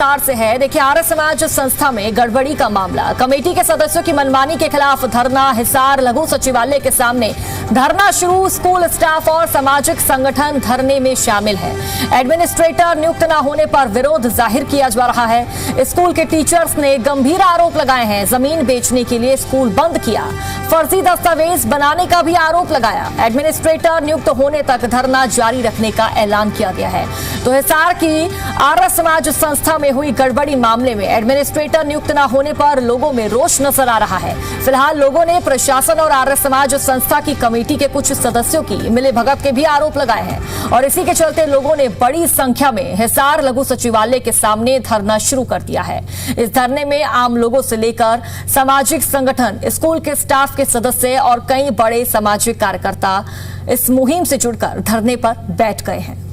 से है। देखिए, आर्य समाज संस्था में गड़बड़ी का मामला। कमेटी के सदस्यों की मनमानी के खिलाफ धरना। हिसार लघु सचिवालय के सामने धरना शुरू। स्कूल स्टाफ और सामाजिक संगठन धरने में शामिल है। एडमिनिस्ट्रेटर नियुक्त न होने पर विरोध जाहिर किया जा रहा है। स्कूल के टीचर्स ने गंभीर आरोप लगाए हैं। जमीन बेचने के लिए स्कूल बंद किया। फर्जी दस्तावेज बनाने का भी आरोप लगाया। एडमिनिस्ट्रेटर नियुक्त होने तक धरना जारी रखने का ऐलान किया गया है। तो हिसार की आर्य समाज संस्था में हुई गड़बड़ी मामले में एडमिनिस्ट्रेटर नियुक्त न होने पर लोगों में रोष नजर आ रहा है। फिलहाल लोगों ने प्रशासन और आर्य समाज संस्था की कमेटी के कुछ सदस्यों की मिलीभगत के भी आरोप लगाए हैं और इसी के चलते लोगों ने बड़ी संख्या में हिसार लघु सचिवालय के सामने धरना शुरू कर दिया है। इस धरने में आम लोगों से लेकर सामाजिक संगठन, स्कूल के स्टाफ के सदस्य और कई बड़े सामाजिक कार्यकर्ता इस मुहिम से जुड़कर धरने पर बैठ गए हैं।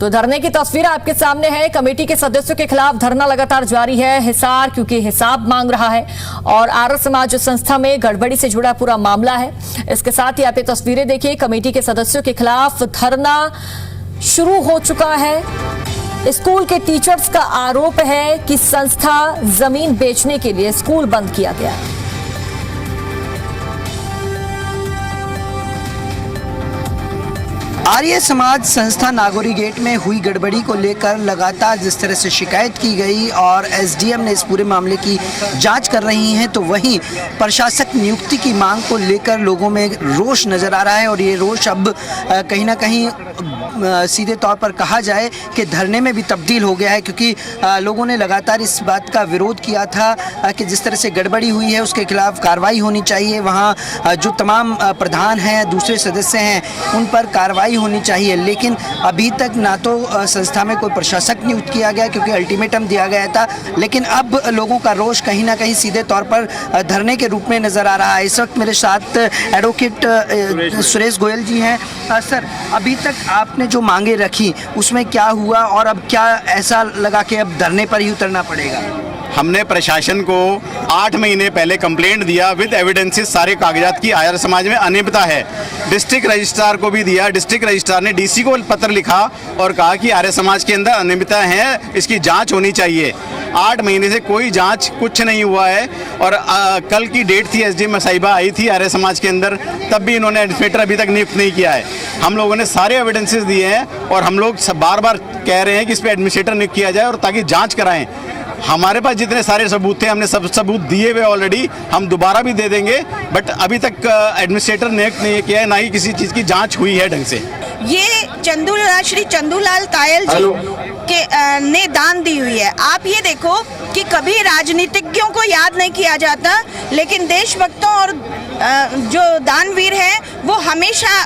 तो धरने की तस्वीर आपके सामने है। कमेटी के सदस्यों के खिलाफ धरना लगातार जारी है। हिसार क्योंकि हिसाब मांग रहा है और आर्य समाज संस्था में गड़बड़ी से जुड़ा पूरा मामला है। इसके साथ ही आप ये तस्वीरें देखिए। कमेटी के सदस्यों के खिलाफ धरना शुरू हो चुका है। स्कूल के टीचर्स का आरोप है कि संस्था जमीन बेचने के लिए स्कूल बंद किया गया। आर्य समाज संस्था नागौरी गेट में हुई गड़बड़ी को लेकर लगातार जिस तरह से शिकायत की गई और एसडीएम ने इस पूरे मामले की जांच कर रही हैं, तो वहीं प्रशासक नियुक्ति की मांग को लेकर लोगों में रोष नज़र आ रहा है। और ये रोष अब कहीं ना कहीं सीधे तौर पर कहा जाए कि धरने में भी तब्दील हो गया है, क्योंकि लोगों ने लगातार इस बात का विरोध किया था कि जिस तरह से गड़बड़ी हुई है उसके खिलाफ कार्रवाई होनी चाहिए। वहाँ जो तमाम प्रधान हैं, दूसरे सदस्य हैं, उन पर कार्रवाई होनी चाहिए। लेकिन अभी तक ना तो संस्था में कोई प्रशासक नियुक्त किया गया क्योंकि अल्टीमेटम दिया गया था, लेकिन अब लोगों का रोष कहीं ना कहीं सीधे तौर पर धरने के रूप में नज़र आ रहा है। इस वक्त मेरे साथ एडवोकेट सुरेश गोयल जी हैं। सर, अभी तक आपने जो मांगे रखी उसमें क्या हुआ और अब क्या ऐसा लगा कि अब धरने पर ही उतरना पड़ेगा? हमने प्रशासन को 8 महीने पहले कंप्लेंट दिया विद एविडेंसेस, सारे कागजात की आर्य समाज में अनियमितता है। डिस्ट्रिक्ट रजिस्ट्रार को भी दिया। डिस्ट्रिक्ट रजिस्ट्रार ने डीसी को पत्र लिखा और कहा कि आर्य समाज के अंदर अनियमितता है, इसकी जांच होनी चाहिए। 8 महीने से कोई जांच कुछ नहीं हुआ है। और कल की डेट थी, एसडीएम साहिबा आई थी आर्य समाज के अंदर, तब भी इन्होंने एडमिनिस्ट्रेटर अभी तक नियुक्त नहीं किया है। हम लोगों ने सारे एविडेंसेस दिए हैं और हम लोग बार बार कह रहे हैं कि इस पर एडमिनिस्ट्रेटर नियुक्त किया जाए और ताकि जाँच कराएं। हमारे पास जितने सारे सबूत थे हमने सब सबूत दिए हुए ऑलरेडी, हम दोबारा भी दे देंगे, बट अभी तक एडमिनिस्ट्रेटर नियुक्त नहीं किया है, ना ही किसी चीज़ की जांच हुई है ढंग से। ये श्री चंदूलाल तायल जी के ने दान दी हुई है। आप ये देखो कि कभी राजनीतिज्ञों को याद नहीं किया जाता, लेकिन देशभक्तों और जो दानवीर हैं वो हमेशा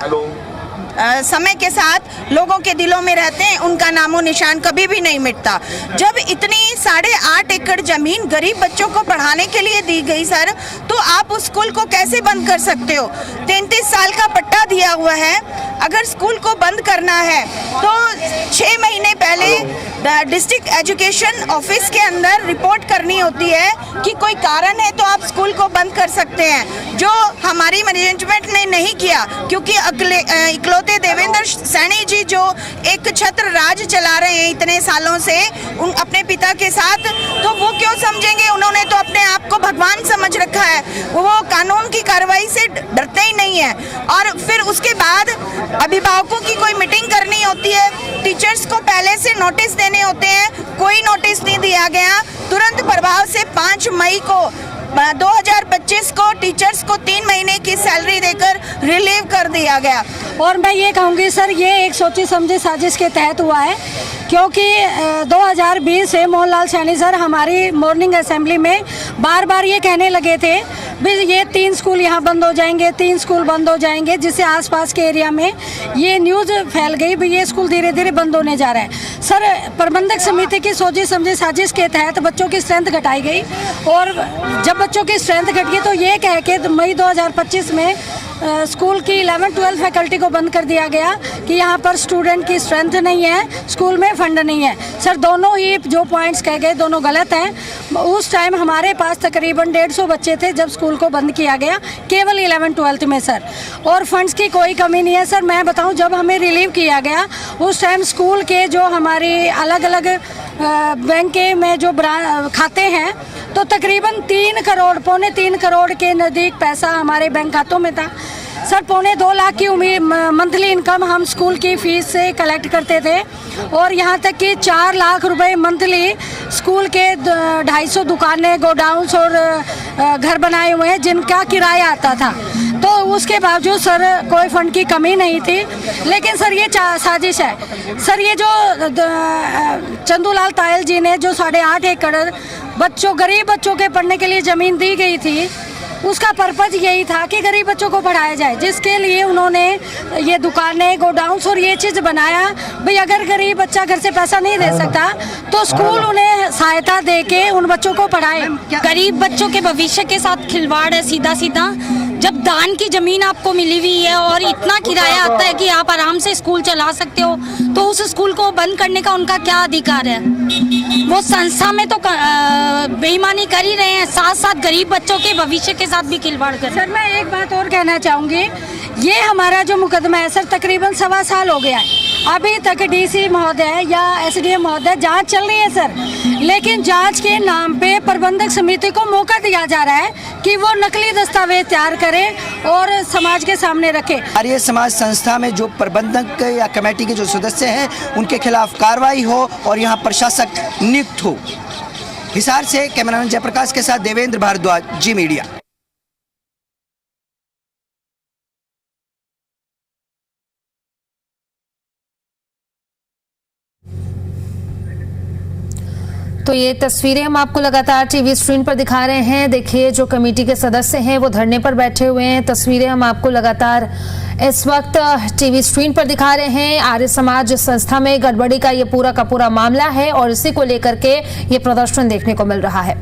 समय के साथ लोगों के दिलों में रहते हैं। उनका नामो निशान कभी भी नहीं मिटता। जब इतनी 8.5 एकड़ जमीन गरीब बच्चों को पढ़ाने के लिए दी गई सर, तो आप उस स्कूल को कैसे बंद कर सकते हो? 33 साल का पट्टा दिया हुआ है। अगर स्कूल को बंद करना है तो 6 महीने पहले डिस्ट्रिक्ट एजुकेशन ऑफिस के अंदर रिपोर्ट करनी होती है कि कोई कारण है तो आप स्कूल को बंद कर सकते हैं, जो हमारी मैनेजमेंट ने नहीं किया। क्योंकि इकलौते देवेंद्र सैनी जी जो एक छत्र राज चला रहे हैं इतने सालों से उन अपने पिता के साथ, तो वो क्यों समझेंगे? उन्होंने तो अपने आप को भगवान समझ रखा है, वो कानून की कार्रवाई से डरते ही नहीं है। और फिर उसके बाद अभिभावकों की कोई मीटिंग करनी होती है, टीचर्स को पहले से नोटिस देने होते हैं, कोई नोटिस नहीं दिया गया। तुरंत प्रभाव से 5 मई को 2025 को टीचर्स को 3 महीने की सैलरी देकर रिलीव कर दिया गया। और मैं ये कहूँगी सर, ये एक सोची समझी साजिश के तहत हुआ है, क्योंकि 2020 से मोहनलाल सैनी सर हमारी मॉर्निंग असेंबली में बार बार ये कहने लगे थे भी ये 3 स्कूल यहाँ बंद हो जाएंगे, 3 स्कूल बंद हो जाएंगे, जिससे आसपास के एरिया में ये न्यूज़ फैल गई भी ये स्कूल धीरे धीरे बंद होने जा रहा है। सर, प्रबंधक समिति की सोची समझी साजिश के तहत बच्चों की स्ट्रेंथ घटाई गई और जब बच्चों की स्ट्रेंथ घटी तो ये कह के मई 2025 में स्कूल की 11-12 फैकल्टी को बंद कर दिया गया कि यहाँ पर स्टूडेंट की स्ट्रेंथ नहीं है, स्कूल में फंड नहीं है। सर दोनों ही जो पॉइंट्स कहे गए दोनों गलत हैं। उस टाइम हमारे पास तकरीबन 150 बच्चे थे जब स्कूल को बंद किया गया, केवल 11-12 में सर, और फंड्स की कोई कमी नहीं है सर। मैं बताऊं, जब हमें रिलीव किया गया उस टाइम स्कूल के जो हमारी अलग अलग बैंक के में जो खाते हैं तो तकरीबन 3 करोड़, 3.25 करोड़ के नज़दीक पैसा हमारे बैंक खातों में था सर। 2.25 लाख की मंथली इनकम हम स्कूल की फीस से कलेक्ट करते थे, और यहाँ तक कि 4 लाख रुपए मंथली स्कूल के 250 दुकानें, गोडाउन्स और घर बनाए हुए हैं जिनका किराया आता था। तो उसके बावजूद सर कोई फंड की कमी नहीं थी। लेकिन सर ये साजिश है सर। ये जो चंदूलाल तायल जी ने जो 8.5 एकड़ बच्चों, गरीब बच्चों के पढ़ने के लिए ज़मीन दी गई थी, उसका पर्पज यही था कि गरीब बच्चों को पढ़ाया जाए, जिसके लिए उन्होंने ये दुकानें, गोडाउन्स और ये चीज़ बनाया। भाई अगर गरीब बच्चा घर से पैसा नहीं दे सकता तो स्कूल उन्हें सहायता दे के उन बच्चों को पढ़ाए। गरीब बच्चों के भविष्य के साथ खिलवाड़ है सीधा सीधा। जब दान की जमीन आपको मिली हुई है और इतना किराया आता है कि आप आराम से स्कूल चला सकते हो, तो उस स्कूल को बंद करने का उनका क्या अधिकार है? वो संस्था में तो बेईमानी कर ही रहे हैं, साथ साथ गरीब बच्चों के भविष्य के साथ भी खिलवाड़ कर रहे हैं। सर मैं एक बात और कहना चाहूँगी, ये हमारा जो मुकदमा है सर तकरीबन 1.25 साल हो गया है। अभी तक डीसी महोदय या एसडीएम महोदय जांच चल रही है सर, लेकिन जांच के नाम पे प्रबंधक समिति को मौका दिया जा रहा है कि वो नकली दस्तावेज तैयार करे और समाज के सामने रखे। आर्य समाज संस्था में जो प्रबंधक या कमेटी के जो सदस्य हैं उनके खिलाफ कार्रवाई हो और यहाँ प्रशासक नियुक्त हो। हिसार से कैमरामैन जयप्रकाश के साथ देवेंद्र भारद्वाज, जी मीडिया। तो ये तस्वीरें हम आपको लगातार टीवी स्क्रीन पर दिखा रहे हैं। देखिए जो कमेटी के सदस्य हैं वो धरने पर बैठे हुए हैं। तस्वीरें हम आपको लगातार इस वक्त टीवी स्क्रीन पर दिखा रहे हैं। आर्य समाज संस्था में गड़बड़ी का ये पूरा का पूरा मामला है और इसी को लेकर के ये प्रदर्शन देखने को मिल रहा है।